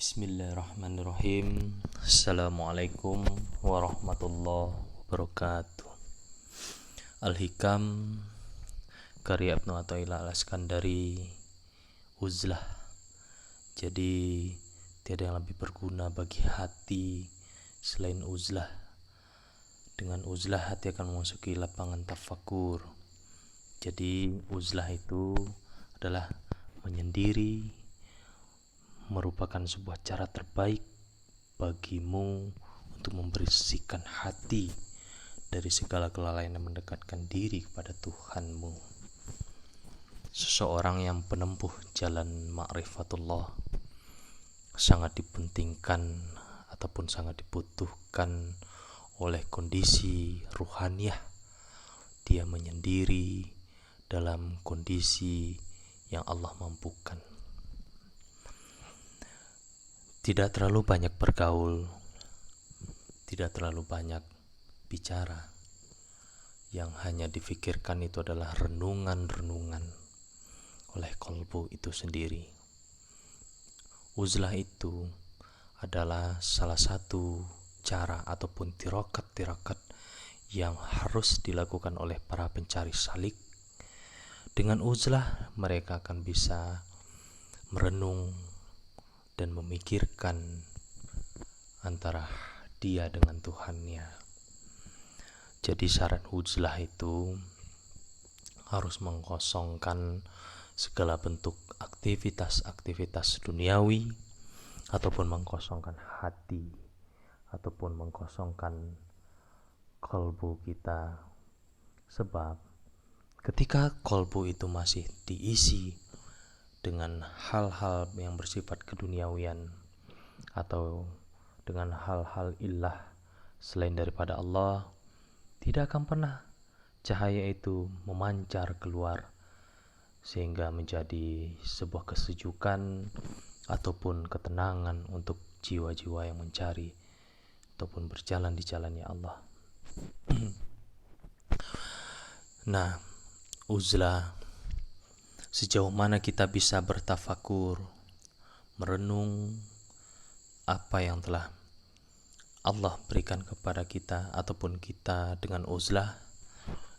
Bismillahirrahmanirrahim. Assalamualaikum warahmatullahi wabarakatuh. Al-Hikam karya Ibnu Athaillah Al-Iskandari. Uzlah. Jadi tiada yang lebih berguna bagi hati selain uzlah. Dengan uzlah hati akan memasuki lapangan tafakur. Jadi uzlah itu adalah menyendiri, merupakan sebuah cara terbaik bagimu untuk membersihkan hati dari segala kelalaian yang mendekatkan diri kepada Tuhanmu. Seseorang yang penempuh jalan ma'rifatullah sangat dipentingkan ataupun sangat dibutuhkan oleh kondisi ruhaniyah. Dia menyendiri dalam kondisi yang Allah mampukan. Tidak terlalu banyak bergaul, tidak terlalu banyak bicara. Yang hanya difikirkan itu adalah renungan-renungan oleh kolbu itu sendiri. Uzlah itu adalah salah satu cara ataupun tirakat-tirakat yang harus dilakukan oleh para pencari salik. Dengan uzlah mereka akan bisa merenung dan memikirkan antara dia dengan Tuhannya. Jadi syarat uzlah itu harus mengkosongkan segala bentuk aktivitas-aktivitas duniawi, ataupun mengkosongkan hati, ataupun mengkosongkan kolbu kita. Sebab ketika kolbu itu masih diisi dengan hal-hal yang bersifat keduniawian atau dengan hal-hal ilah selain daripada Allah, tidak akan pernah cahaya itu memancar keluar sehingga menjadi sebuah kesejukan ataupun ketenangan untuk jiwa-jiwa yang mencari ataupun berjalan di jalannya Allah. Nah, uzlah, sejauh mana kita bisa bertafakur, merenung apa yang telah Allah berikan kepada kita, ataupun kita dengan uzlah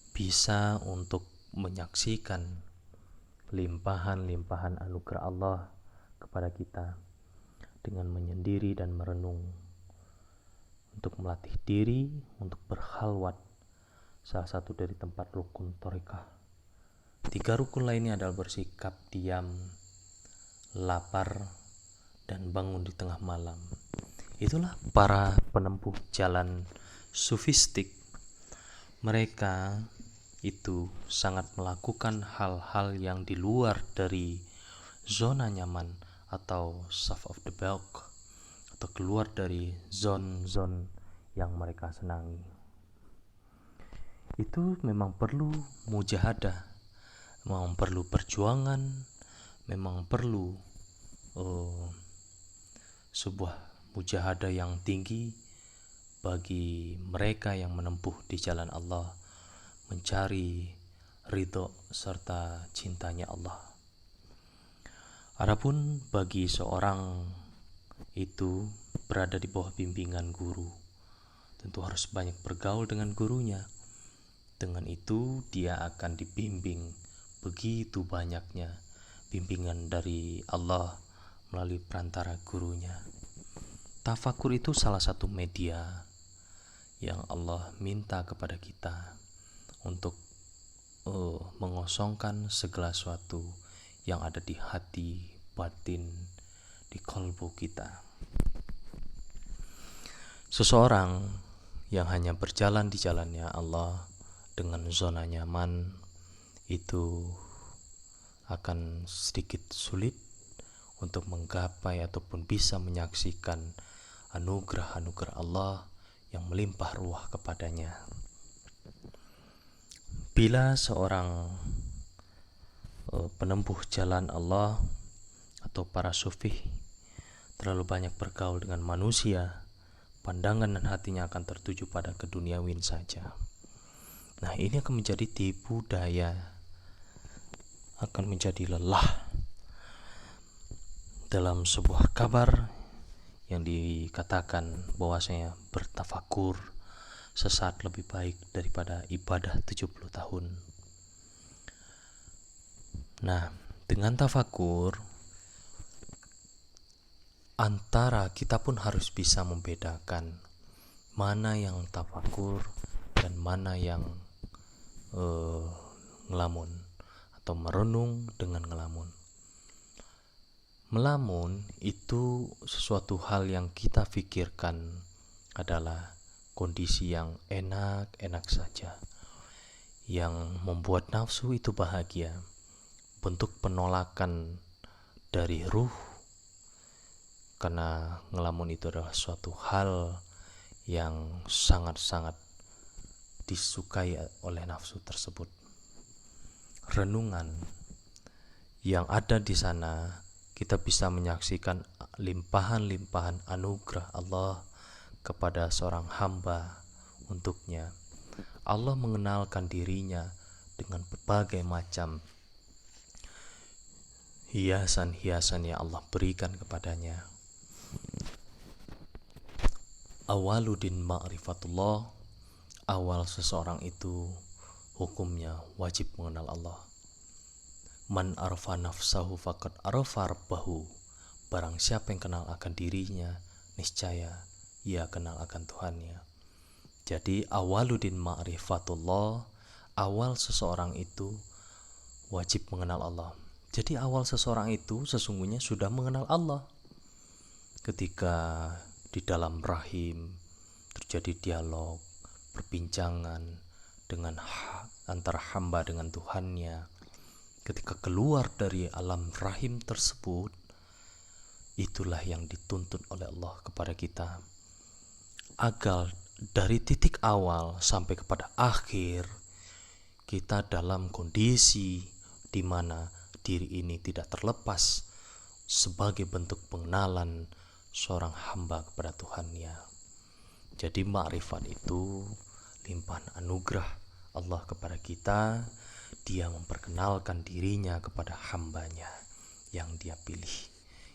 bisa untuk menyaksikan limpahan-limpahan anugerah Allah kepada kita dengan menyendiri dan merenung, untuk melatih diri untuk berkhalwat, salah satu dari tempat rukun thariqah. 3 rukun lainnya adalah bersikap diam, lapar, dan bangun di tengah malam. Itulah para penempuh jalan sufistik. Mereka itu sangat melakukan hal-hal yang di luar dari zona nyaman atau safe of the block, atau keluar dari zon-zon yang mereka senangi. Itu memang perlu mujahadah, memang perlu perjuangan, memang perlu sebuah mujahadah yang tinggi bagi mereka yang menempuh di jalan Allah, mencari ridho serta cintanya Allah. Adapun bagi seorang itu berada di bawah bimbingan guru, tentu harus banyak bergaul dengan gurunya. Dengan itu dia akan dibimbing begitu banyaknya bimbingan dari Allah melalui perantara gurunya. Tafakur itu salah satu media yang Allah minta kepada kita untuk mengosongkan segala sesuatu yang ada di hati, batin, di kolbu kita. Seseorang yang hanya berjalan di jalannya Allah dengan zona nyaman itu akan sedikit sulit untuk menggapai ataupun bisa menyaksikan anugerah-anugerah Allah yang melimpah ruah kepadanya. Bila seorang penempuh jalan Allah atau para sufi terlalu banyak bergaul dengan manusia, pandangan dan hatinya akan tertuju pada keduniawian saja. Nah, ini akan menjadi tipu daya, akan menjadi lelah. Dalam sebuah kabar yang dikatakan bahwasanya bertafakur sesaat lebih baik daripada ibadah 70 tahun. Nah, dengan tafakur antara kita pun harus bisa membedakan mana yang tafakur dan mana yang ngelamun atau merenung dengan ngelamun. Melamun itu sesuatu hal yang kita pikirkan adalah kondisi yang enak-enak saja, yang membuat nafsu itu bahagia, bentuk penolakan dari ruh, karena ngelamun itu adalah suatu hal yang sangat-sangat disukai oleh nafsu tersebut. Renungan yang ada di sana, kita bisa menyaksikan limpahan-limpahan anugerah Allah kepada seorang hamba untuknya. Allah mengenalkan dirinya dengan berbagai macam hiasan-hiasan yang Allah berikan kepadanya. Awaludin ma'rifatullah, awal seseorang itu hukumnya wajib mengenal Allah. Man arfa nafsahu faqad arfa rabbahu. Barang siapa yang kenal akan dirinya, niscaya ia kenal akan Tuhannya. Jadi awaludin ma'rifatullah, awal seseorang itu wajib mengenal Allah. Jadi awal seseorang itu sesungguhnya sudah mengenal Allah. Ketika di dalam rahim terjadi dialog, perbincangan dengan antara hamba dengan Tuhannya, ketika keluar dari alam rahim tersebut, itulah yang dituntut oleh Allah kepada kita, agar dari titik awal sampai kepada akhir kita dalam kondisi di mana diri ini tidak terlepas sebagai bentuk pengenalan seorang hamba kepada Tuhannya. Jadi ma'rifat itu limpahan anugerah Allah kepada kita. Dia memperkenalkan dirinya kepada hambanya yang dia pilih,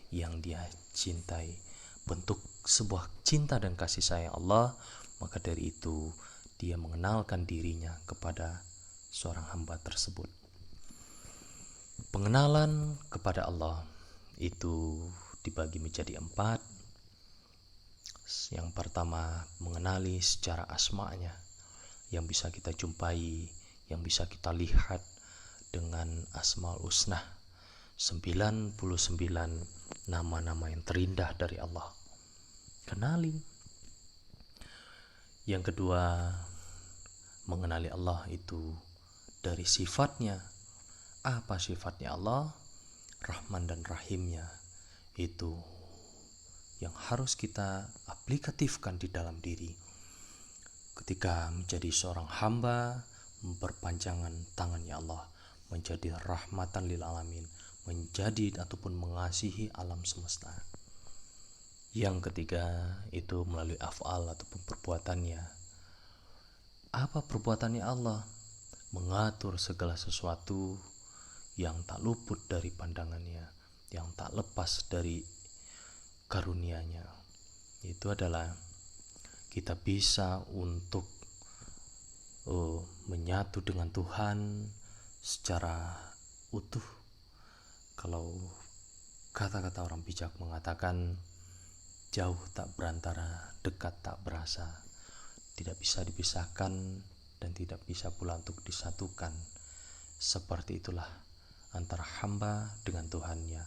yang dia cintai. Bentuk sebuah cinta dan kasih sayang Allah, maka dari itu dia mengenalkan dirinya kepada seorang hamba tersebut. Pengenalan kepada Allah itu dibagi menjadi 4. Yang pertama, mengenali secara asma'nya, yang bisa kita jumpai, yang bisa kita lihat dengan Asmaul Husna, 99 nama-nama yang terindah dari Allah. Kenali. Yang kedua, mengenali Allah itu dari sifatnya. Apa sifatnya Allah? Rahman dan Rahimnya. Itu yang harus kita aplikatifkan di dalam diri. Ketika menjadi seorang hamba, memperpanjangan tangannya Allah, menjadi rahmatan lil alamin, menjadi ataupun mengasihi alam semesta. Yang ketiga itu melalui af'al ataupun perbuatannya. Apa perbuatannya Allah? Mengatur segala sesuatu yang tak luput dari pandangannya, yang tak lepas dari karunia-Nya. Itu adalah kita bisa untuk menyatu dengan Tuhan secara utuh. Kalau kata-kata orang bijak mengatakan, jauh tak berantara, dekat tak berasa, tidak bisa dipisahkan dan tidak bisa pula untuk disatukan. Seperti itulah antara hamba dengan Tuhannya.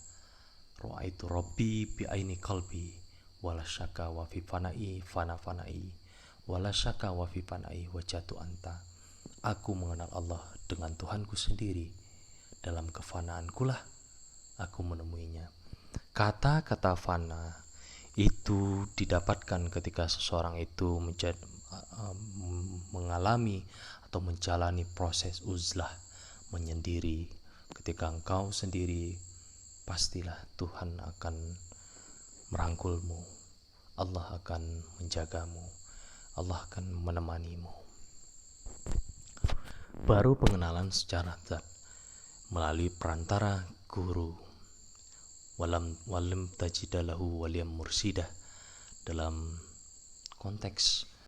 Ra'aitu Rabbi bi'aini qalbi wala syaka wa fi fana'i fana-fana'i wala syaka wa fi fana'i wajatu anta. Aku mengenal Allah dengan Tuhanku sendiri, dalam kefanaanku lah aku menemuinya. Kata-kata fana itu didapatkan ketika seseorang itu mengalami atau menjalani proses uzlah, menyendiri. Ketika engkau sendiri, pastilah Tuhan akan merangkulmu, Allah akan menjagamu, Allah akan menemanimu. Baru pengenalan secara zat melalui perantara guru. Walam tajidalahu waliyam mursidah. dalam konteks